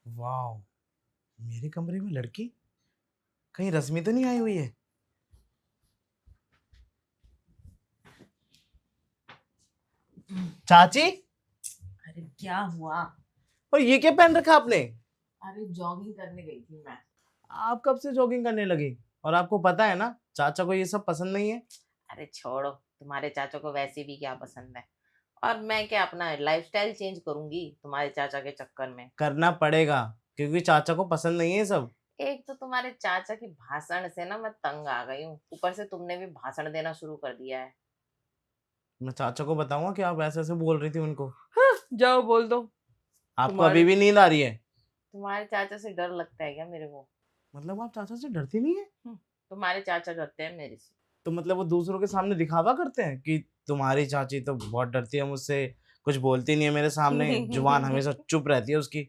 वाह, मेरे कमरे में लड़की? कहीं रश्मि तो नहीं आई हुई है? चाची, अरे क्या हुआ? और ये क्या पहन रखा आपने? अरे जॉगिंग करने गई थी मैं। आप कब से जॉगिंग करने लगी? और आपको पता है ना, चाचा को ये सब पसंद नहीं है। अरे छोड़ो, तुम्हारे चाचा को वैसे भी क्या पसंद है। और मैं क्या अपना लाइफस्टाइल चेंज करूंगी तुम्हारे चाचा के चक्कर में? करना पड़ेगा, क्योंकि चाचा को पसंद नहीं है ये सब। एक तो तुम्हारे चाचा की भाषण से ना मैं तंग आ गई हूँ, ऊपर से तुमने भी भाषण देना शुरू कर दिया है। मैं चाचा को बताऊंगा कि आप ऐसे ऐसे बोल रही थी उनको। हाँ, जाओ बोल दो। आपको तुम्हारे अभी भी नींद आ रही है? तुम्हारे चाचा से डर लगता है क्या मेरे को? मतलब आप चाचा से डरती नहीं है? तुम्हारे चाचा डरते हैं मेरे से। तो मतलब वो दूसरों के सामने दिखावा करते हैं कि तुम्हारी चाची तो बहुत डरती है मुझसे, कुछ बोलती नहीं है मेरे सामने, जुबान हमेशा चुप रहती है उसकी।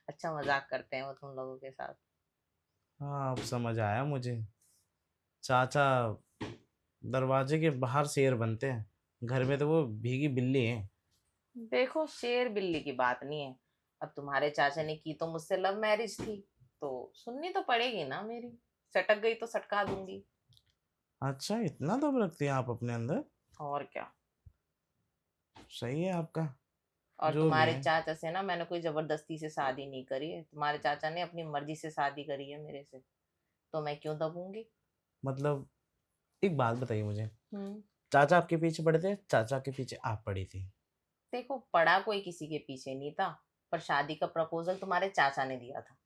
अच्छा मजाक करते हैं वो तुम लोगों के साथ। हाँ, अब समझ आया मुझे। चाचा दरवाजे के बाहर शेर बनते हैं, घर में तो वो भीगी बिल्ली है। देखो, शेर बिल्ली की बात नहीं है। अब तुम्हारे चाचा ने की तो मुझसे लव मैरिज थी, तो सुननी तो पड़ेगी ना मेरी। सटक गई तो सटका दूंगी। अच्छा, इतना दम रखती हैं आप अपने अंदर? और क्या। सही है आपका। और जो भी तुम्हारे है। चाचा से ना मैंने कोई जबरदस्ती से शादी नहीं करी है, तुम्हारे चाचा ने अपनी मर्जी से शादी करी है मेरे से। तो मैं क्यों दबूंगी? मतलब एक बात बताइए मुझे, हम्म। चाचा आपके पीछे पड़े थे, चाचा के पीछे आप पड़ी थी? देखो, पड़ा कोई किसी के पीछे नहीं था, पर शादी का प्रपोजल तुम्हारे चाचा ने दिया था।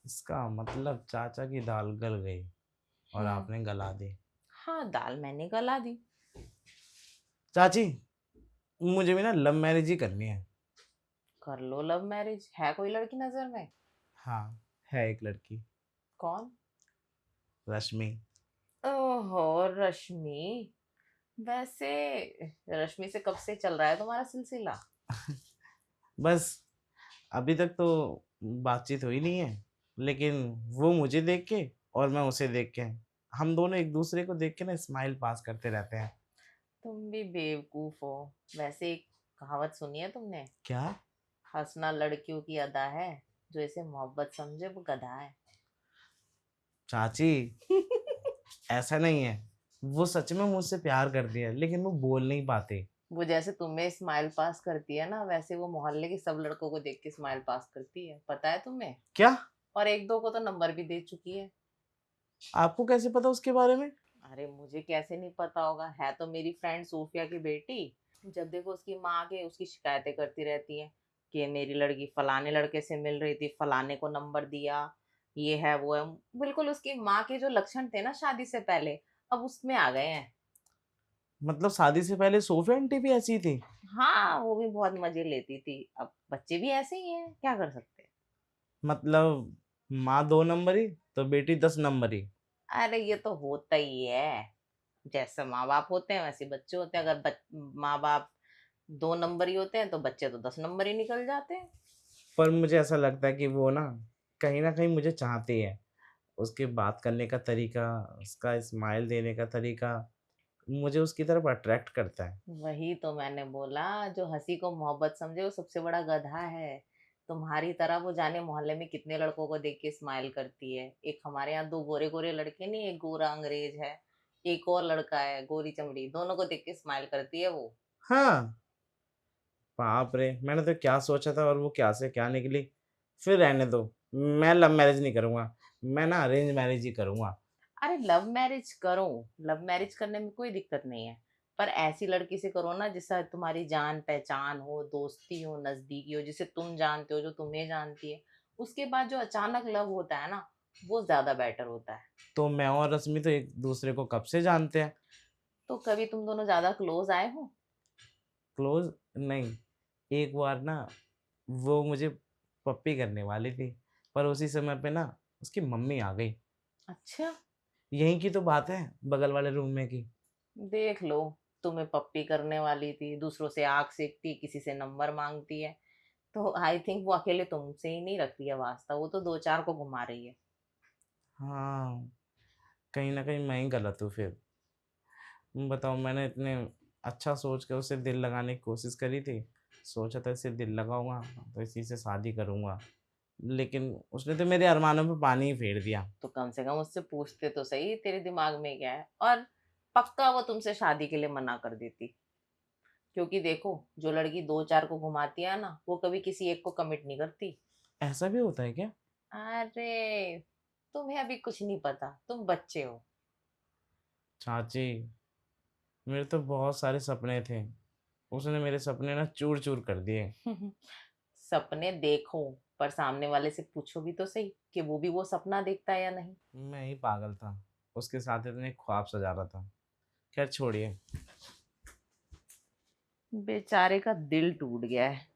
इसका मतलब चाचा की दाल गल गई और हम्म। आपने गला दी। हाँ, दाल मैंने गला दी। चाची, मुझे भी ना लव मैरिज ही करनी है। कर लो लव मैरिज, है कोई लड़की नजर में? हाँ, है एक लड़की। कौन? रश्मि। ओहो, रश्मि। वैसे रश्मि से कब से चल रहा है तुम्हारा सिलसिला? बस अभी तक तो बातचीत हुई नहीं है, लेकिन वो मुझे देख के और मैं उसे देख के, हम दोनों एक दूसरे को देख के ना स्माइल पास करते रहते हैं। तुम भी बेवकूफ हो। वैसे एक कहावत सुनी है तुमने? क्या? हंसना लड़कियों की अदा है, जो इसे मोहब्बत समझे वो गधा है। चाची, ऐसा नहीं है। वो सच में मुझसे प्यार करती है, लेकिन वो बोल नहीं पाते। वो जैसे तुम्हें स्माइल पास करती है ना, वैसे वो मोहल्ले के सब लड़कों को देख के स्माइल पास करती है, पता है तुम्हें? क्या? और एक दो को तो नंबर भी दे चुकी है। आपको कैसे पता उसके बारे में? अरे मुझे कैसे नहीं पता होगा, है तो मेरी फ्रेंड सोफिया की बेटी। जब देखो उसकी माँ आके उसकी शिकायतें करती रहती है कि मेरी लड़की फलाने लड़के से मिल रही थी, फलाने को नंबर दिया, ये है वो है। बिल्कुल उसकी माँ के जो लक्षण थे ना शादी से पहले, अब उसमें आ गए हैं। मतलब शादी से पहले सोफिया आंटी भी ऐसी थी? हाँ, वो भी बहुत मजे लेती थी, अब बच्चे भी ऐसे ही हैं, क्या कर सकते हैं। मतलब माँ 2 नंबरी तो बेटी 10 नंबरी? अरे ये तो होता ही है। जैसे माँ बाप होते हैं वैसे बच्चे होते हैं। अगर माँ बाप 2 नंबर ही होते हैं तो बच्चे तो 10 नंबर ही निकल जाते हैं। पर मुझे ऐसा लगता है कि वो ना कहीं मुझे चाहती है। उसके बात करने का तरीका, उसका स्माइल देने का तरीका मुझे उसकी तरफ अट्रैक्ट करता है। वही तो मैंने बोला, जो हंसी को मोहब्बत समझे वो सबसे बड़ा गधा है। तुम्हारी तरह वो जाने मोहल्ले में कितने लड़कों को देख के स्माइल करती है। एक हमारे यहाँ दो गोरे गोरे लड़के नहीं, एक गोरा अंग्रेज है, एक और लड़का है गोरी चमड़ी, दोनों को देख के स्माइल करती है वो। हाँ, बाप रे, मैंने तो क्या सोचा था और वो क्या से क्या निकली। फिर रहने दो, मैं लव मैरिज नहीं करूंगा, मैं ना अरेंज मैरिज ही करूंगा। अरे लव मैरिज करो, लव मैरिज करने में कोई दिक्कत नहीं है, पर ऐसी लड़की से करो ना जिससे तुम्हारी जान पहचान हो, दोस्ती हो, नजदीकी हो, जिसे तुम जानते हो, जो तुम्हें जानती है। उसके बाद जो अचानक लव होता है ना, वो ज्यादा बेटर होता है। तो मैं और रश्मि तो एक दूसरे को कब से जानते हैं। तो कभी तुम दोनों ज्यादा क्लोज आए हो? क्लोज नहीं। एक बार ना वो मुझे पप्पी करने वाली थी, पर उसी समय पे ना उसकी मम्मी आ गई। अच्छा। यहीं की तो बात है, बगल वाले रूम में की। देख लो, तुम्हें पप्पी करने वाली थी, दूसरों से आग सेकती, किसी से नंबर मांगती है। तो आई थिंक वो अकेले तुमसे ही नहीं रख रही है वास्ता, वो तो दो चार को घुमा रही है। हाँ, कहीं ना कहीं मैं ही गलत हूँ फिर। बताओ, मैंने इतने अच्छा सोच के उसे दिल लगाने की कोशिश करी थी। सोचा था इसे दिल लगाऊंगा तो इसी से शादी करूंगा, लेकिन उसने तो मेरे अरमानों पे पानी ही फेर दिया। तो कम से कम उससे पूछते तो सही तेरे दिमाग में क्या है, और पक्का वो तुमसे शादी के लिए मना कर देती। क्योंकि देखो, जो लड़की दो चार को घुमाती है ना, वो कभी किसी एक को कमिट नहीं करती। ऐसा भी होता है क्या? अरे, तुम्हें अभी कुछ नहीं पता, तुम बच्चे हो। चाची, मेरे तो बहुत सारे सपने थे, उसने मेरे सपने ना चूर चूर कर दिए। सपने देखो, पर सामने वाले से पूछो भी तो सही कि वो भी वो सपना देखता है या नहीं। मैं ही पागल था, उसके साथ इतने ख्वाब सजा रहा था। खैर छोड़िए। बेचारे का दिल टूट गया है।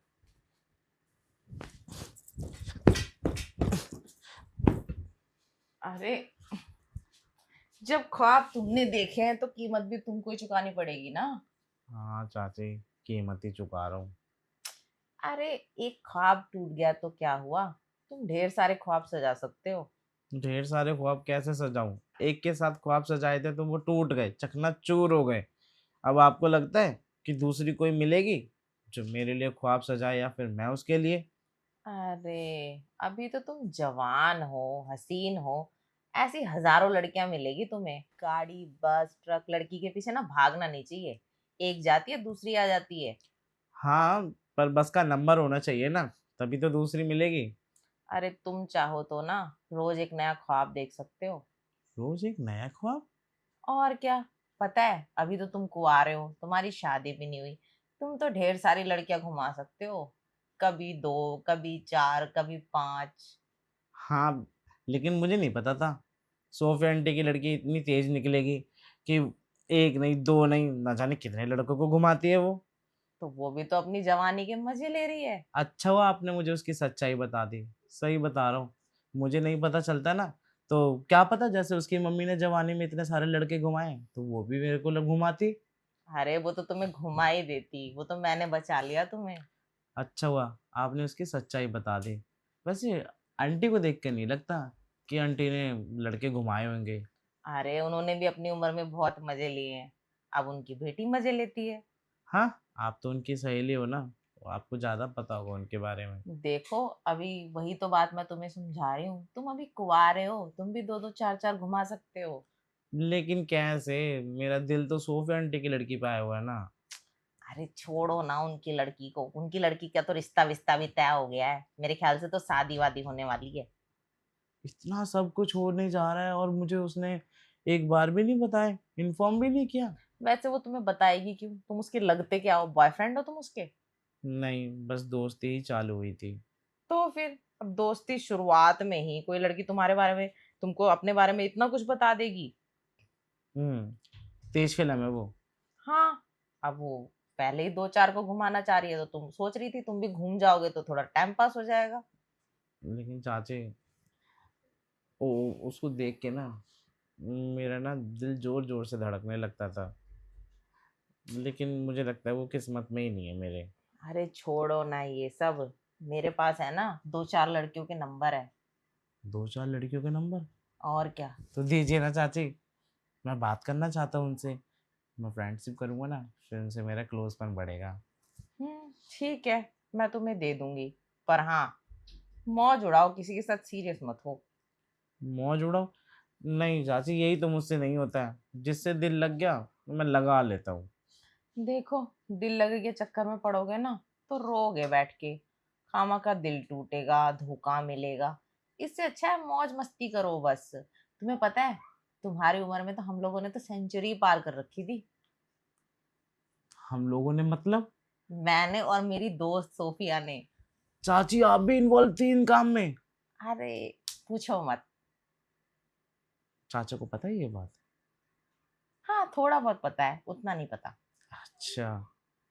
अरे, जब ख्वाब तुमने देखे हैं तो कीमत भी तुमको ही चुकानी पड़ेगी ना। हाँ चाची, कीमत ही चुका रहा हूँ। अरे, एक ख्वाब टूट गया तो क्या हुआ, तुम ढेर सारे ख्वाब सजा सकते हो। ढेर सारे ख्वाब कैसे सजाऊं? एक के साथ ख्वाब सजाए थे तो वो टूट गए, चकनाचूर हो गए। अब आपको लगता है कि दूसरी कोई मिलेगी जो मेरे लिए ख्वाब सजाए, या फिर मैं उसके लिए? अरे, अभी तो तुम जवान हो, हसीन हो। ऐसी हजारों लड़कियां मिलेगी तुम्हें, गाड़ी बस ट्रक, लड़की के पीछे ना भागना नहीं चाहिए। एक जाती है दूसरी आ जाती है। हाँ, पर बस का नंबर होना चाहिए ना, तभी तो दूसरी मिलेगी। अरे, तुम चाहो तो ना रोज एक नया ख्वाब देख सकते हो। रोज एक नया ख्वाब? और क्या। पता है, अभी तो तुम कुंवारे हो, तुम्हारी शादी भी नहीं हुई। तुम तो ढेर सारी लड़कियां घुमा सकते हो। कभी दो, कभी चार, कभी पांच। हाँ, लेकिन मुझे नहीं पता था सोफिया आंटी की लड़की इतनी तेज निकलेगी कि एक नहीं, दो नहीं, ना जाने कितने लड़कों को घुमाती है वो। तो वो भी तो अपनी जवानी के मजे ले रही है। अच्छा हुआ आपने मुझे उसकी सच्चाई बता दी। सही बता रहा हूँ, मुझे नहीं पता चलता ना, तो क्या पता जैसे उसकी मम्मी ने जवानी में इतने सारे लड़के घुमाए तो वो भी मेरे को घुमाती। अरे, वो तो तुम्हें घुमा ही देती, वो तो मैंने बचा लिया तुम्हें। अच्छा हुआ आपने उसकी सच्चाई बता दी। वैसे आंटी को देख के नहीं लगता कि आंटी ने लड़के घुमाए होंगे। अरे, उन्होंने भी अपनी उम्र में बहुत मजे लिए हैं। अब उनकी बेटी मजे लेती है। हाँ, आप तो उनकी सहेली हो ना, तो आपको ज्यादा पता होगा उनके बारे में। देखो, अभी वही तो बात मैं तुम्हें समझा रही हूँ, तुम अभी कुंवारे हो, तुम भी दो दो चार चार घुमा सकते हो। लेकिन कैसे? मेरा दिल तो सोफिया आंटी की लड़की पे आया हुआ है ना। अरे, छोड़ो ना उनकी लड़की को, उनकी लड़की का तो रिश्ता विस्ता भी तय हो गया है, मेरे ख्याल से तो शादी वादी होने वाली है। इतना सब कुछ होने जा रहा है और मुझे उसने एक बार भी नहीं बताया, इन्फॉर्म भी नहीं किया। वैसे वो तुम्हें बताएगी क्यों, तुम उसके लगते क्या हो, बॉयफ्रेंड हो तुम उसके। नहीं, बस दोस्ती ही चालू हुई थी। तो फिर अब दोस्ती शुरुआत में ही कोई लड़की तुम्हारे बारे में, तुमको अपने बारे में इतना कुछ बता देगी। तेज फिल्म है वो। हाँ। अब वो पहले ही दो चार को घुमाना चाह रही है, तो तुम सोच रही थी तुम भी घूम जाओगे तो थोड़ा टाइम पास हो जाएगा। लेकिन चाचे, ओ उसको देख के ना मेरा ना दिल जोर जोर से धड़कने लगता था, लेकिन मुझे लगता है वो किस्मत में ही नहीं है मेरे। अरे, छोड़ो ना ये सब। मेरे पास है ना दो चार लड़कियों के नंबर है। दो चार लड़कियों के नंबर? और क्या। तो दीजिए ना चाची, मैं बात करना चाहता हूँ उनसे। मैं फ्रेंडशिप करूंगा ना, फिर उनसे मेरा क्लोजपन बढ़ेगा। ठीक है, मैं तुम्हें दे दूंगी। पर हाँ, मौज उड़ाओ, किसी के साथ सीरियस मत हो। मौज उड़ाओ? नहीं चाची, यही तो मुझसे नहीं होता है। जिससे दिल लग गया मैं लगा लेता हूँ। देखो, दिल लगे के चक्कर में पड़ोगे ना तो रोगे बैठ के। खामा का दिल टूटेगा, धोखा मिलेगा। इससे अच्छा है मौज मस्ती करो बस। तुम्हें पता है, तुम्हारी उम्र में तो हम लोगों ने तो सेंचुरी पार कर रखी थी। हम लोगों ने मतलब? मैंने और मेरी दोस्त सोफिया ने। चाची, आप भी इन्वॉल्व थी इन काम में? अरे, पूछो मत। चाचा को पता है ये बात? हाँ, थोड़ा बहुत पता है, उतना नहीं पता। अच्छा,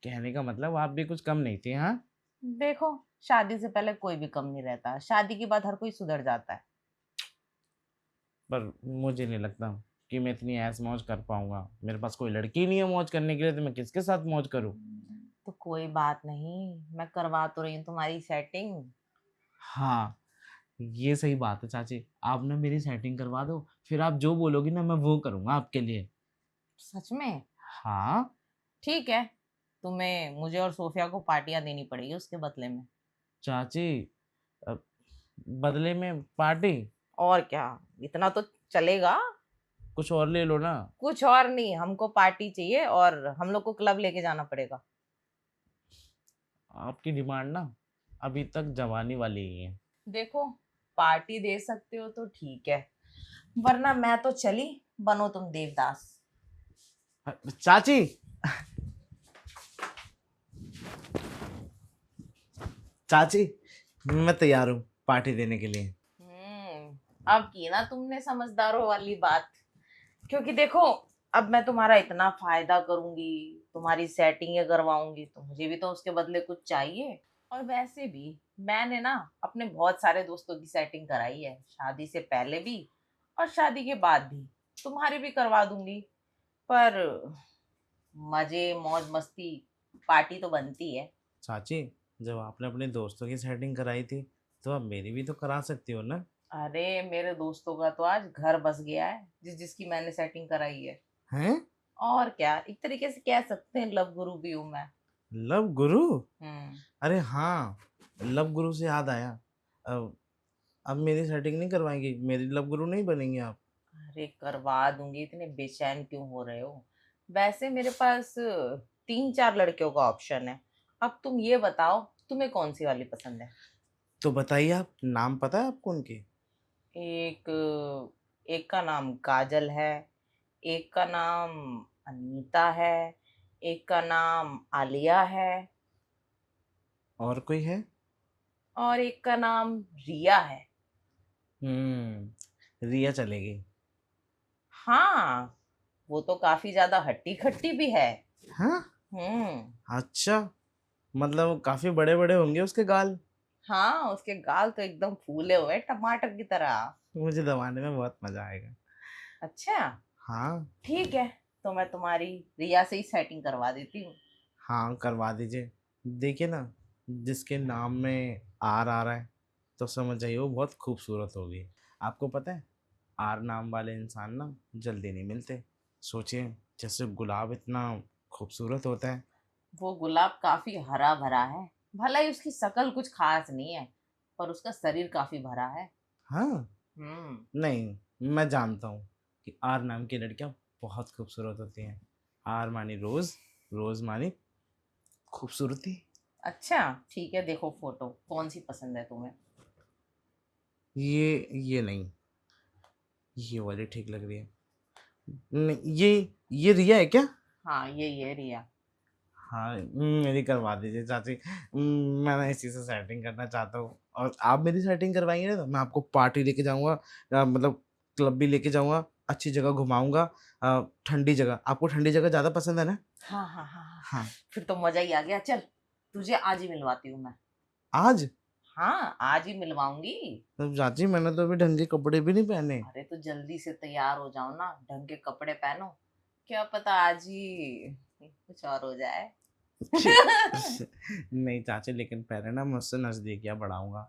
कहने का मतलब आप भी कुछ कम नहीं थी, हाँ? देखो, शादी से पहले कोई भी कम नहीं रहता, शादी के बाद हर कोई सुधर जाता है। पर मुझे नहीं लगता कि मैं इतनी ऐश मौज कर पाऊंगा। मेरे पास कोई लड़की नहीं है मौज करने के लिए, तो मैं किसके साथ मौज करूं? तो कोई बात नहीं, मैं करवा तो रही हूँ तुम्हारी सेटिंग। हाँ, ये सही बात है चाची, आप ना मेरी सेटिंग करवा दो, फिर आप जो बोलोगी ना मैं वो करूंगा आपके लिए। सच में? हाँ। ठीक है, तुम्हें मुझे और सोफिया को पार्टियां देनी पड़ेगी उसके बदले में। चाची, अब बदले में पार्टी? और क्या, इतना तो चलेगा। कुछ और ले लो ना। कुछ और नहीं, हमको पार्टी चाहिए और हम लोग को क्लब लेके जाना पड़ेगा। आपकी डिमांड ना अभी तक जवानी वाली ही है। देखो, पार्टी दे सकते हो तो ठीक है, वरना मैं तो चली, बनो तुम देवदास। चाची, चाची, मैं तैयार हूँ पार्टी देने के लिए। अब की ना तुमने समझदारों वाली बात। क्योंकि देखो, अब मैं तुम्हारा इतना फायदा करूंगी, तुम्हारी सेटिंग करवाऊंगी, तो मुझे भी तो उसके बदले कुछ चाहिए। और वैसे भी मैंने ना अपने बहुत सारे दोस्तों की सेटिंग कराई है, शादी से पहले भी और शादी के बाद भी। तुम्हारी भी करवा दूंगी। पर मजे मौज मस्ती, पार्टी तो बनती है। चाची, जब आपने अपने दोस्तों की सेटिंग कराई थी तो आप मेरी भी तो करा सकती हो ना। अरे, मेरे दोस्तों का तो आज घर बस गया है, जिसकी मैंने सेटिंग कराई है। हैं? और क्या, एक तरीके से कह सकते हैं लव गुरु भी हूँ मैं। लव गुरु? हम्म। अरे हाँ, लव गुरु से याद आया। अब अब मेरी सेटिंग नहीं करवाएंगी? मेरी लव गुरु नहीं बनेंगे आप? अरे, करवा दूंगी, इतने बेचैन क्यों हो रहे हो। वैसे मेरे पास 3-4 लड़कियों का ऑप्शन है। अब तुम ये बताओ, तुम्हें कौन सी वाली पसंद है। तो बताइए, आप नाम पता है आपको उनके? एक एक का नाम काजल है, एक का नाम अनीता है, एक का नाम आलिया है, और कोई है? और एक का नाम रिया है। रिया चलेगी। हाँ, वो तो काफी ज्यादा हट्टी खट्टी भी है। हाँ? हम्म। अच्छा, मतलब काफी बड़े बड़े होंगे उसके गाल। हाँ, उसके गाल तो एकदम फूले हुए हैं, टमाटर की तरह। मुझे दबाने में बहुत मजा आएगा। अच्छा, हाँ। ठीक है, तो मैं तुम्हारी रिया से ही सेटिंग करवा देती हूँ। हाँ, करवा दीजिए। देखिए ना, जिसके नाम में आर आ रहा है तो समझ जाइए वो बहुत खूबसूरत होगी। आपको पता है, आर नाम वाले इंसान ना जल्दी नहीं मिलते। सोचिए, जैसे गुलाब इतना खूबसूरत होता है। वो गुलाब काफी हरा भरा है। भला ही उसकी शक्ल कुछ खास नहीं है, पर उसका शरीर काफी भरा है। हाँ। हम्म। नहीं, मैं जानता हूँ कि आर नाम की लड़कियाँ बहुत खूबसूरत होती हैं। आर मानी रोज, रोज मानी खूबसूरती। अच्छा, ठीक है, देखो फोटो कौन सी पसंद है तुम्हें। ये नहीं, ये वाली ठीक लग रही है। नहीं, ये रिया है क्या? हाँ, ये रिया। हाँ, मेरी करवा दीजिए चाची। मैं ना इसी से सेटिंग करना चाहता हूँ, और आप मेरी सेटिंग करवाएंगे ना तो मैं आपको पार्टी लेके जाऊंगा, मतलब क्लब भी लेके जाऊंगा, अच्छी जगह घुमाऊंगा। ठंडी जगह, आपको ठंडी जगह ज़्यादा पसंद है ना? हाँ हाँ हाँ हाँ, हाँ। फिर तो मजा ही आ गया। चल, तुझे आज ही मिलवाती हूँ मैं। आज? हाँ, आज ही मिलवाऊंगी। तब चाची, मैंने तो अभी ढंग के कपड़े भी नहीं पहने। अरे, तो जल्दी से तैयार हो जाओ ना, ढंग के कपड़े पहनो। क्या पता आज ही कुछ और हो जाए। नहीं चाची, लेकिन पहले ना मैं उससे नज़दीकियाँ बढ़ाऊंगा।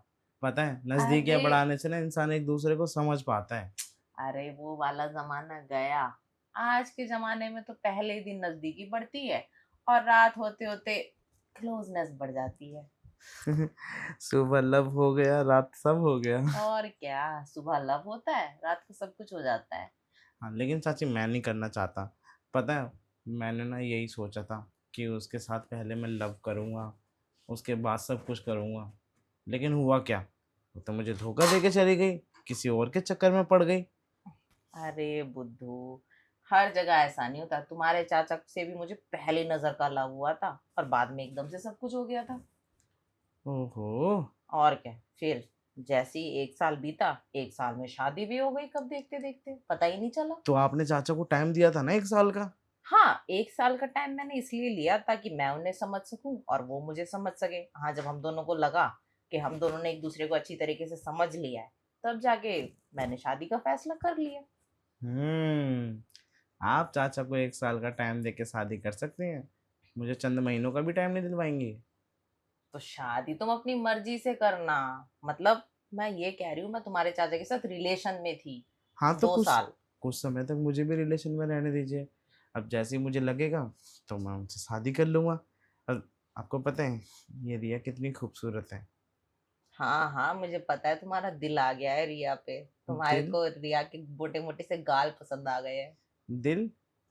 पता है, नज़दीकियाँ अरे, बढ़ाने से ना इंसान एक दूसरे को समझ पाता है। अरे वो वाला जमाना गया। आज के जमाने में तो पहले ही दिन नजदीकी बढ़ती है, और रात होते होते क्लोजनेस बढ़ जाती है। सुबह लव हो गया, रात सब हो गया। और क्या, सुबह लव होता है, रात को सब कुछ हो जाता है। हाँ, लेकिन चाची मैं नहीं करना चाहता। पता है, मैंने ना यही सोचा था कि उसके साथ पहले मैं लव करूँगा, उसके बाद सब कुछ करूँगा। लेकिन हुआ क्या, वो तो मुझे धोखा दे के चली गई, किसी और के चक्कर में पड़ गई। अरे बुद्धू, हर जगह ऐसा नहीं होता। तुम्हारे चाचा से भी मुझे पहली नजर का लव हुआ था, और बाद में एकदम से सब कुछ हो गया था। ओहो। और क्या, फिर जैसे ही 1 साल बीता, 1 साल में शादी भी हो गई, कब देखते देखते पता ही नहीं चला। तो आपने चाचा को टाइम दिया था ना 1 साल का? हाँ, 1 साल का टाइम मैंने इसलिए लिया ताकि मैं उन्हें समझ सकूं और वो मुझे समझ सके। हाँ, जब हम दोनों को लगा कि हम दोनों ने एक दूसरे को अच्छी तरीके से समझ लिया है, तब जाके मैंने शादी का फैसला कर लिया। हम्म। आप चाचा को 1 साल का टाइम दे के शादी कर सकते हैं, मुझे चंद महीनों का भी टाइम नहीं दिलवाएंगे? तो शादी तुम अपनी मर्जी से करना। मतलब, मैं ये कह रही हूँ, मैं तुम्हारे चाचा के साथ रिलेशन में थी हाँ, तो दो कुछ साल कुछ समय तक मुझे भी रिलेशन में रहने दीजिए। अब जैसे ही मुझे लगेगा तो मैं उनसे शादी कर लूँगा। और आपको पता है, ये रिया कितनी खूबसूरत है। हाँ हाँ, मुझे पता है तुम्हारा दिल आ गया है रिया पे। तुम्हारे दिल को रिया के मोटे मोटे से गाल पसंद आ गए हैं। दिल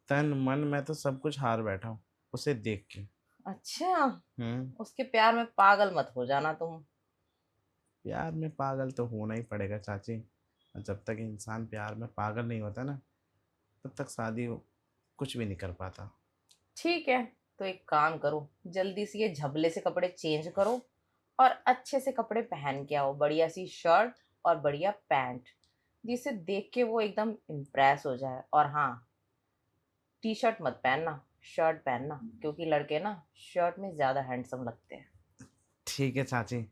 तन मन मैं तो सब कुछ हार बैठा हूँ उसे देख के। अच्छा, हम्म। उसके प्यार में पागल मत हो जाना तुम। प्यार में पागल तो होना ही पड़ेगा चाची। और जब तक इंसान प्यार में पागल नहीं होता ना, तब तक कुछ भी नहीं कर पाता। ठीक है, तो एक काम करो, जल्दी से ये झबले से कपड़े चेंज करो और अच्छे से कपड़े पहन के आओ, बढ़िया सी शर्ट और बढ़िया पैंट, जिसे देख के वो एकदम इम्प्रेस हो जाए। और हाँ, टी शर्ट मत पहनना, शर्ट पहनना, क्योंकि लड़के ना शर्ट में ज्यादा हैंडसम लगते हैं। ठीक है चाची।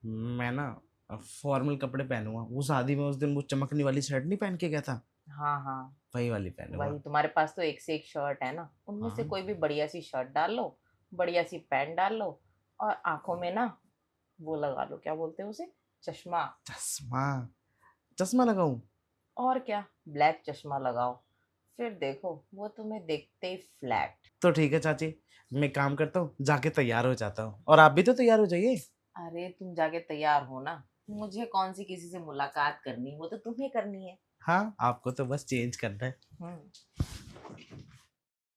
मैं ना फॉर्मल कपड़े पहनूंगा। वो शादी में उस दिन वो चमकने वाली शर्ट नहीं पहन के गया था, हाँ हाँ, वही वाली पहनूंगा। वही तुम्हारे पास तो एक से एक शर्ट है ना, उनमें से हाँ। कोई भी बढ़िया सी शर्ट डाल लो, बढ़िया सी पैंट डाल लो, और आंखों में ना वो लगा लो, क्या बोलते हैं उसे, चश्मा। चश्मा। चश्मा लगाऊं? और क्या, ब्लैक चश्मा लगाओ, फिर देखो वो तुम्हें देखते ही फ्लैट। तो ठीक है चाची, मैं काम करता हूँ, जाके तैयार हो जाता हूँ। और आप भी तो तैयार हो जाइए। अरे तुम जाके तैयार हो ना, मुझे कौन सी किसी से मुलाकात करनी, वो तो तुम्हें करनी है। हाँ, आपको तो बस चेंज करना है। हम्म।